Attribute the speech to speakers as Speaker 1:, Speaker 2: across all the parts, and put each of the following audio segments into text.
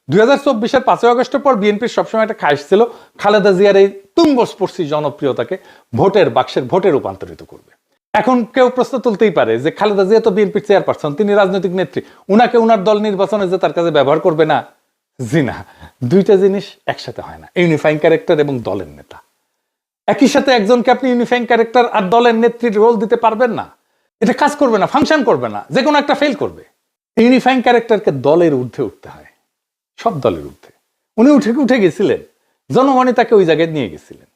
Speaker 1: 2024-এর 5ই আগস্টের পর বিএনপির সবসময় একটা খায়েশ ছিল খালেদা জিয়ার এই তুঙ্গস্পর্শী জনপ্রিয়তাকে ভোটের বাক্সের ভোটে রূপান্তরিত করবে। এখন কেউ প্রশ্ন তুলতেই পারে যে খালেদা জিয়া তো বিএনপির চেয়ারপারসন, তিনি রাজনৈতিক নেত্রী, উনাকে উনার দল নির্বাচনে যে তার কাছে ব্যবহার করবে না। জি না, দুইটা জিনিস একসাথে হয় না। ইউনিফাইং ক্যারেক্টার এবং দলের নেতা একই সাথে একজনকে আপনি ইউনিফাইং ক্যারেক্টার আর দলের নেত্রীর রোল দিতে পারবেন না। এটা কাজ করবে না, ফাংশন করবে না, যে কোনো একটা ফেল করবে। ইউনিফাইং ক্যারেক্টারকে দলের ঊর্ধ্বে উঠতে হয়, সব দলের ঊর্ধ্বে। উনি উঠে গেছিলেন, জনগণই তাকে ওই জায়গায় নিয়ে গেছিলেন,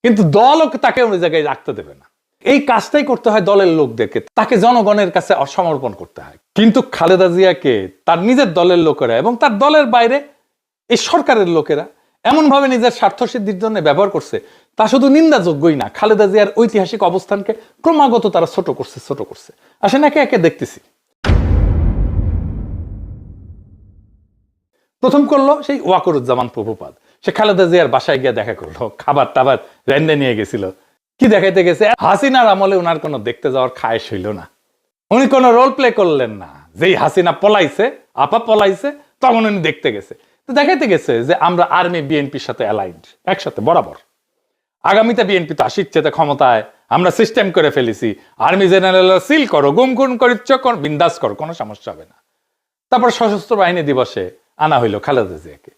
Speaker 1: কিন্তু দলও তাকে ওই জায়গায় রাখতে দেবে না। এই কাজটাই করতে হয় দলের লোকদেরকে, তাকে জনগণের কাছে সমর্পণ করতে হয়। কিন্তু খালেদা জিয়াকে তার নিজের দলের লোকেরা এবং তার দলের বাইরে এই সরকারের লোকেরা এমন ভাবে নিজের স্বার্থ সিদ্ধির জন্য ব্যবহার করছে, তা শুধু নিন্দাযোগ্যই না, খালেদা জিয়ার ঐতিহাসিক অবস্থানকে ক্রমাগত তারা ছোট করছে। আসেন একে একে দেখতেছি। প্রথম করলো সেই ওয়াকরুজ্জামান প্রভুপাদ, সে খালেদা জিয়ার বাসায় গিয়ে দেখা করলো, খাবার টাবার রেন্ডে নিয়ে গেছিল। কি দেখাইতে গেছে? হাসিনার আমলে উনার কোনো দেখতে যাওয়ার খায়েশ হইল না। উনি কোনো রোল প্লে করলেন না। যেই হাসিনা পলাইছে, আপা পলাইছে, তখন উনি দেখতে গেছে। তো দেখাইতে গেছে যে আমরা আর্মি বিএনপির সাথে অ্যালাইন্ড, একসাথে বরাবর। আগামীতে বিএনপি তো আসিচ্ছে ক্ষমতায়, আমরা সিস্টেম করে ফেলেছি, আর্মি জেনারেল সিল করো, গুম খুন করিচ্ছ, বিন্দাস করো, কোনো সমস্যা হবে না। তারপর সশস্ত্র বাহিনী দিবসে আনা হইলো খালেদা জিয়াকে।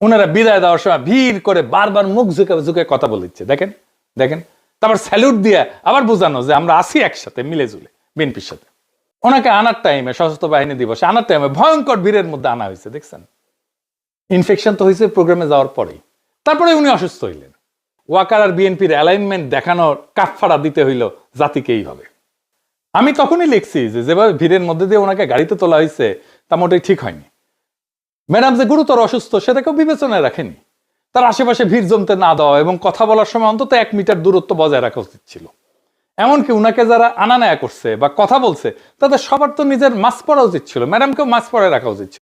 Speaker 1: ওনারা বিদায় দেওয়ার সময় ভিড় করে বারবার মুখ ঝুঁকে কথা বলিচ্ছে, দেখেন। তারপর স্যালুট দিয়ে আবার বোঝানো যে আমরা আসি একসাথে মিলে জুলে বিএনপির সাথে। ওনাকে আনার টাইমে, সশস্ত্র বাহিনী দিবসে আনার টাইমে ভয়ঙ্কর ভিড়ের মধ্যে আনা হয়েছে, দেখছেন। ইনফেকশন তো হয়েছে প্রোগ্রামে যাওয়ার পরেই। তারপরে উনি অসুস্থ হইলেন। ওয়াকার আর বিএনপির অ্যালাইনমেন্ট দেখানোর কাফফারা দিতে হইল জাতিকে এইভাবে। আমি তখনই লিখছি যে যেভাবে ভিড়ের মধ্যে দিয়ে ওনাকে গাড়িতে তোলা হয়েছে তা মোটেই ঠিক হয়নি। ম্যাডাম যে গুরুতর অসুস্থ সেটাকেও বিবেচনায় রাখেনি। তার আশেপাশে ভিড় জমতে না দেওয়া এবং কথা বলার সময় অন্তত 1 মিটার দূরত্ব বজায় রাখা উচিত ছিল। এমনকি উনাকে যারা আনা নেয়া করছে বা কথা বলছে তাদের সবার তো নিজের মাস্ক পরা উচিত ছিল, ম্যাডামকেও মাস্ক পরে রাখা উচিত ছিল।